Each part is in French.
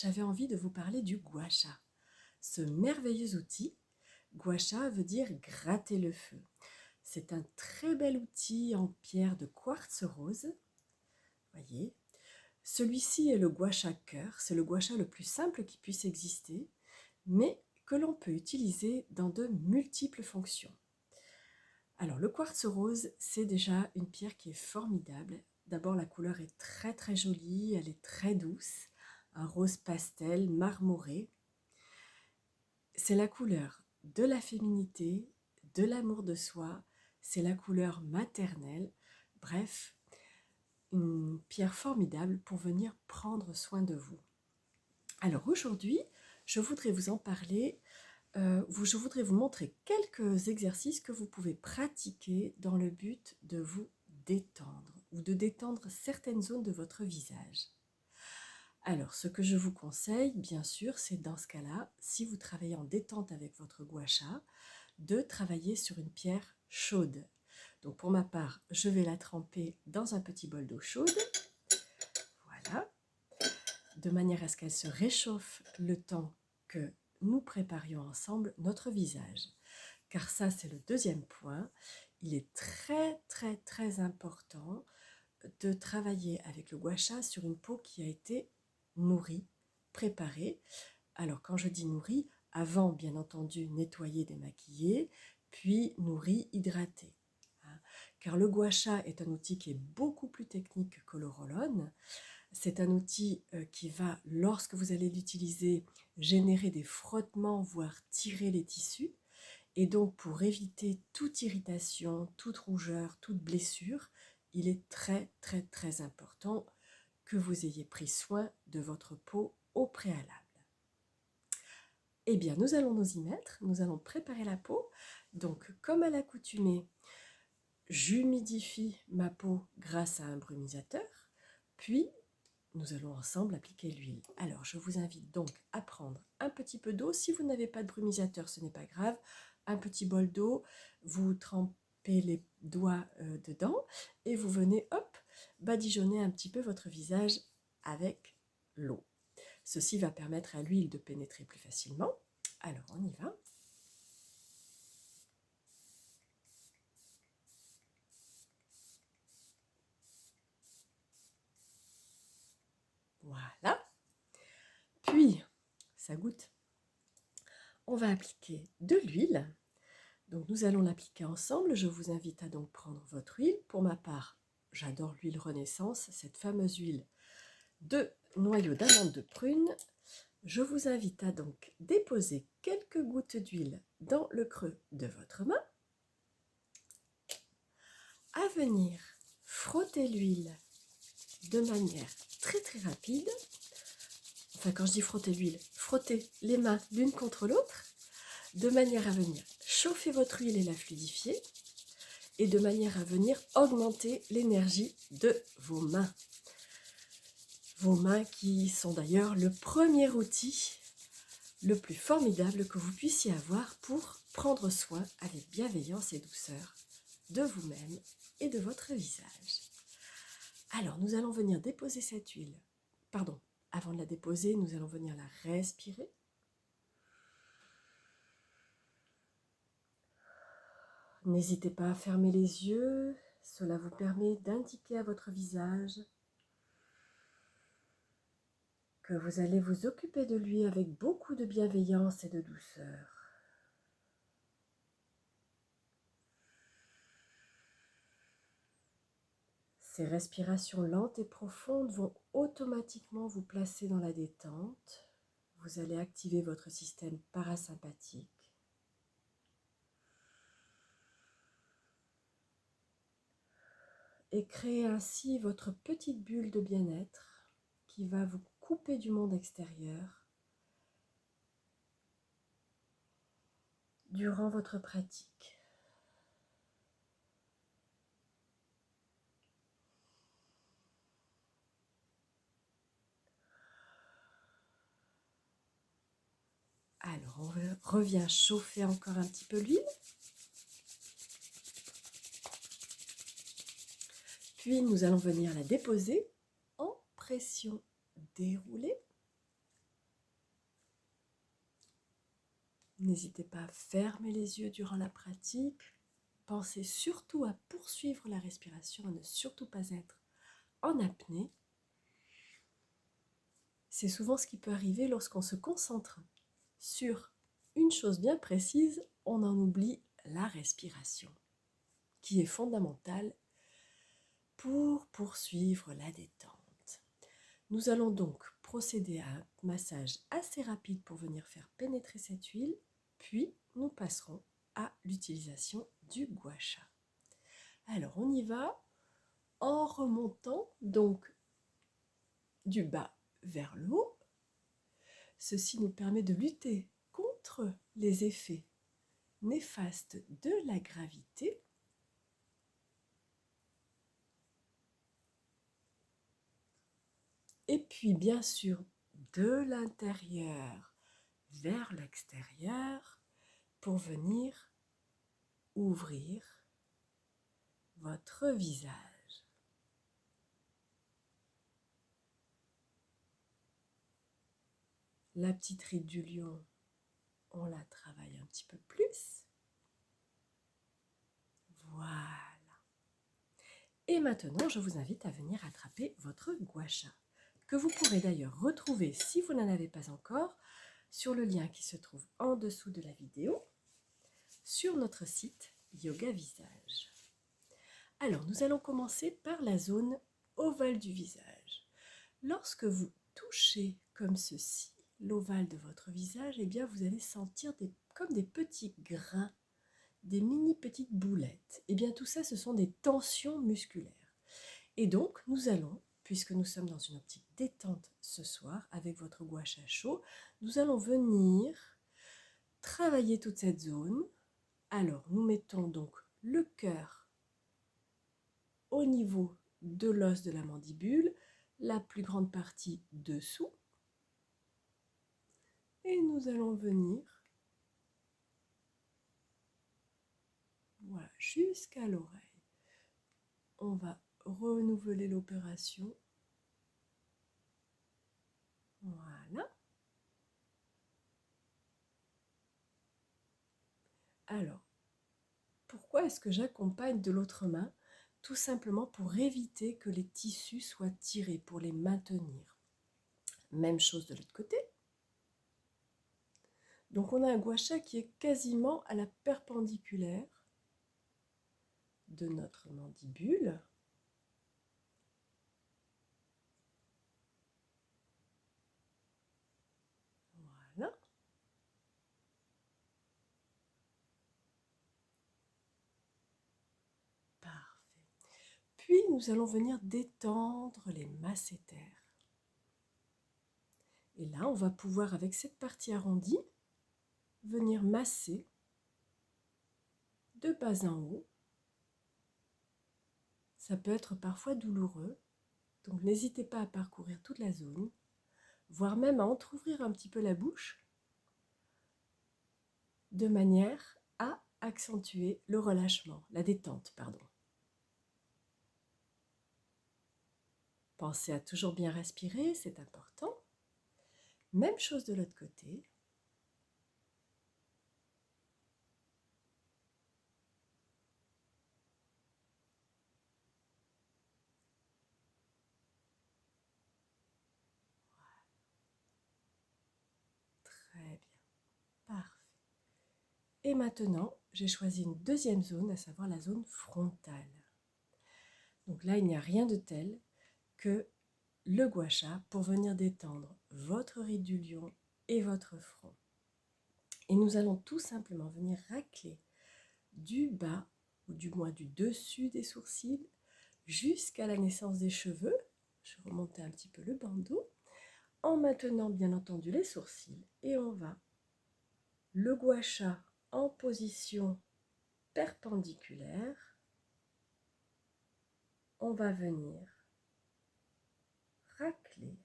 j'avais envie de vous parler du gua sha. Ce merveilleux outil, gua sha veut dire gratter le feu. C'est un très bel outil en pierre de quartz rose. Voyez, celui-ci est le gua sha cœur, c'est le gua sha le plus simple qui puisse exister, mais que l'on peut utiliser dans de multiples fonctions. Alors le quartz rose, c'est déjà une pierre qui est formidable. D'abord la couleur est très très jolie, elle est très douce, un rose pastel marmoré. C'est la couleur de la féminité, de l'amour de soi, c'est la couleur maternelle, bref, une pierre formidable pour venir prendre soin de vous. Alors aujourd'hui, je voudrais vous en parler, je voudrais vous montrer quelques exercices que vous pouvez pratiquer dans le but de vous détendre ou de détendre certaines zones de votre visage. Alors, ce que je vous conseille, bien sûr, c'est dans ce cas-là, si vous travaillez en détente avec votre gua sha, de travailler sur une pierre chaude. Donc pour ma part, je vais la tremper dans un petit bol d'eau chaude, voilà, de manière à ce qu'elle se réchauffe le temps que nous préparions ensemble notre visage. Car ça, c'est le deuxième point. Il est très, très, très important de travailler avec le gua sha sur une peau qui a été nourrie, préparée. Alors, quand je dis nourrie, avant, bien entendu, nettoyer, démaquiller, puis nourrie, hydratée. Car le gua sha est un outil qui est beaucoup plus technique que le roll-on. C'est un outil qui va, lorsque vous allez l'utiliser, générer des frottements, voire tirer les tissus. Et donc, pour éviter toute irritation, toute rougeur, toute blessure, il est très, très, très important que vous ayez pris soin de votre peau au préalable. Eh bien, nous allons nous y mettre, nous allons préparer la peau. Donc, comme à l'accoutumée, j'humidifie ma peau grâce à un brumisateur, puis nous allons ensemble appliquer l'huile. Alors, je vous invite donc à prendre un petit peu d'eau. Si vous n'avez pas de brumisateur, ce n'est pas grave. Un petit bol d'eau, vous trempez les doigts dedans et vous venez, hop, badigeonner un petit peu votre visage avec l'eau. Ceci va permettre à l'huile de pénétrer plus facilement. Alors, on y va. Voilà. Puis, ça goûte. On va appliquer de l'huile. Donc nous allons l'appliquer ensemble. Je vous invite à donc prendre votre huile. Pour ma part, j'adore l'huile Renaissance, cette fameuse huile de noyau d'amande de prune. Je vous invite à donc déposer quelques gouttes d'huile dans le creux de votre main, à venir frotter l'huile de manière très très rapide. Enfin, quand je dis frotter l'huile, frotter les mains l'une contre l'autre, de manière à venir chauffer votre huile et la fluidifier, et de manière à venir augmenter l'énergie de vos mains. Vos mains qui sont d'ailleurs le premier outil le plus formidable que vous puissiez avoir pour prendre soin avec bienveillance et douceur de vous-même et de votre visage. Alors, nous allons venir déposer cette huile. Pardon, avant de la déposer, nous allons venir la respirer. N'hésitez pas à fermer les yeux, cela vous permet d'indiquer à votre visage que vous allez vous occuper de lui avec beaucoup de bienveillance et de douceur. Ces respirations lentes et profondes vont automatiquement vous placer dans la détente. Vous allez activer votre système parasympathique. Et créer ainsi votre petite bulle de bien-être qui va vous couper du monde extérieur durant votre pratique. Alors, on revient chauffer encore un petit peu l'huile. Puis, nous allons venir la déposer en pression déroulée. N'hésitez pas à fermer les yeux durant la pratique. Pensez surtout à poursuivre la respiration, à ne surtout pas être en apnée. C'est souvent ce qui peut arriver lorsqu'on se concentre sur une chose bien précise, on en oublie la respiration, qui est fondamentale pour poursuivre la détente. Nous allons donc procéder à un massage assez rapide pour venir faire pénétrer cette huile, puis nous passerons à l'utilisation du gua sha. Alors on y va en remontant donc du bas vers le haut. Ceci nous permet de lutter contre les effets néfastes de la gravité. Et puis bien sûr de l'intérieur vers l'extérieur pour venir ouvrir votre visage. La petite ride du lion, on la travaille un petit peu plus. Voilà. Et maintenant, je vous invite à venir attraper votre gua sha, que vous pourrez d'ailleurs retrouver, si vous n'en avez pas encore, sur le lien qui se trouve en dessous de la vidéo, sur notre site Yoga Visage. Alors, nous allons commencer par la zone ovale du visage. Lorsque vous touchez comme ceci l'ovale de votre visage, eh bien vous allez sentir comme des petits grains, des mini petites boulettes. Eh bien tout ça, ce sont des tensions musculaires. Et donc, nous allons, puisque nous sommes dans une optique détente ce soir, avec votre gua sha chaud, nous allons venir travailler toute cette zone. Alors, nous mettons donc le cœur au niveau de l'os de la mandibule, la plus grande partie dessous. Et nous allons venir voilà, jusqu'à l'oreille. On va renouveler l'opération. Voilà. Alors, pourquoi est-ce que j'accompagne de l'autre main? Tout simplement pour éviter que les tissus soient tirés, pour les maintenir. Même chose de l'autre côté. Donc on a un gua sha qui est quasiment à la perpendiculaire de notre mandibule. Voilà. Parfait. Puis nous allons venir détendre les masséters. Et là, on va pouvoir, avec cette partie arrondie, venir masser de bas en haut. Ça peut être parfois douloureux, donc n'hésitez pas à parcourir toute la zone, voire même à entrouvrir un petit peu la bouche, de manière à accentuer le relâchement, la détente, pardon. Pensez à toujours bien respirer, c'est important. Même chose de l'autre côté. Très bien, parfait. Et maintenant, j'ai choisi une deuxième zone, à savoir la zone frontale. Donc là, il n'y a rien de tel que le gua sha pour venir détendre votre ride du lion et votre front. Et nous allons tout simplement venir racler du bas, ou du moins du dessus des sourcils, jusqu'à la naissance des cheveux. Je vais remonter un petit peu le bandeau, en maintenant bien entendu les sourcils. Et on va le gua sha en position perpendiculaire. On va venir racler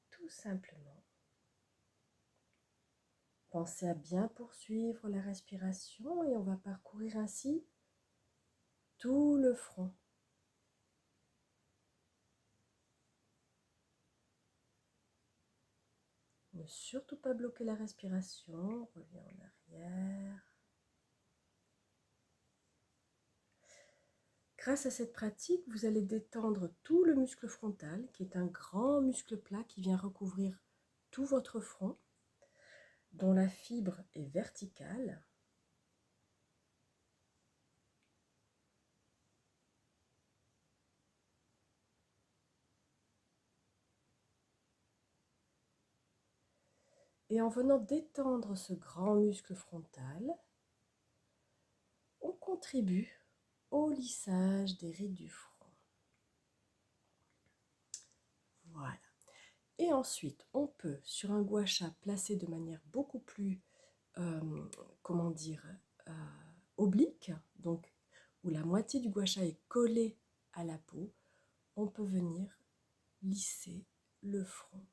tout simplement. Pensez à bien poursuivre la respiration et on va parcourir ainsi tout le front. Ne surtout pas bloquer la respiration. Reviens en arrière. Grâce à cette pratique, vous allez détendre tout le muscle frontal, qui est un grand muscle plat qui vient recouvrir tout votre front, dont la fibre est verticale. Et en venant détendre ce grand muscle frontal, on contribue au lissage des rides du front. Voilà. Et ensuite, on peut, sur un gua sha placé de manière beaucoup plus, comment dire, oblique, donc où la moitié du gua sha est collée à la peau, on peut venir lisser le front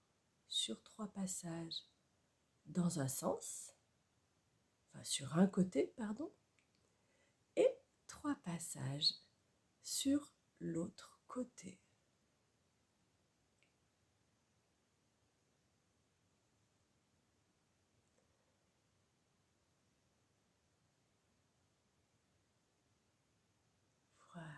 sur 3 passages dans un sens, enfin sur un côté, pardon, et 3 passages sur l'autre côté. Voilà.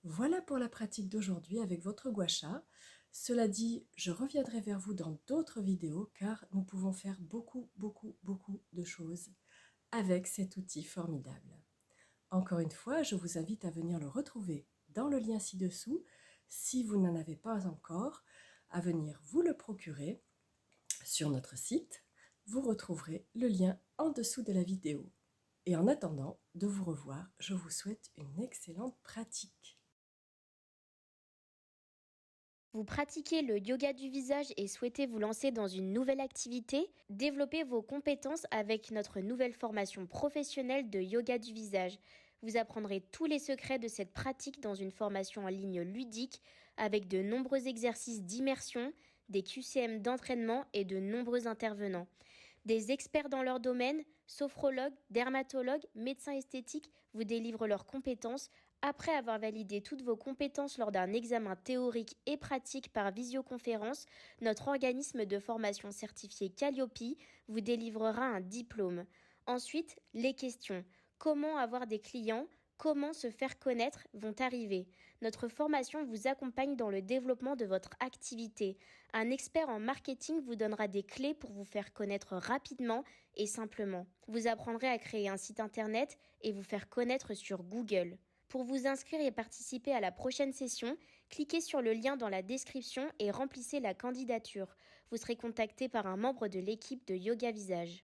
Voilà pour la pratique d'aujourd'hui avec votre gua sha. Cela dit, je reviendrai vers vous dans d'autres vidéos car nous pouvons faire beaucoup de choses avec cet outil formidable. Encore une fois, je vous invite à venir le retrouver dans le lien ci-dessous. Si vous n'en avez pas encore, à venir vous le procurer sur notre site. Vous retrouverez le lien en dessous de la vidéo. Et en attendant de vous revoir, je vous souhaite une excellente pratique. Vous pratiquez le yoga du visage et souhaitez vous lancer dans une nouvelle activité? Développez vos compétences avec notre nouvelle formation professionnelle de yoga du visage. Vous apprendrez tous les secrets de cette pratique dans une formation en ligne ludique avec de nombreux exercices d'immersion, des QCM d'entraînement et de nombreux intervenants. Des experts dans leur domaine, sophrologues, dermatologues, médecins esthétiques vous délivrent leurs compétences après avoir validé toutes vos compétences lors d'un examen théorique et pratique par visioconférence. Notre organisme de formation certifié Calliope vous délivrera un diplôme. Ensuite, les questions. Comment avoir des clients ? Comment se faire connaître vont arriver. Notre formation vous accompagne dans le développement de votre activité. Un expert en marketing vous donnera des clés pour vous faire connaître rapidement et simplement. Vous apprendrez à créer un site internet et vous faire connaître sur Google. Pour vous inscrire et participer à la prochaine session, cliquez sur le lien dans la description et remplissez la candidature. Vous serez contacté par un membre de l'équipe de Yoga Visage.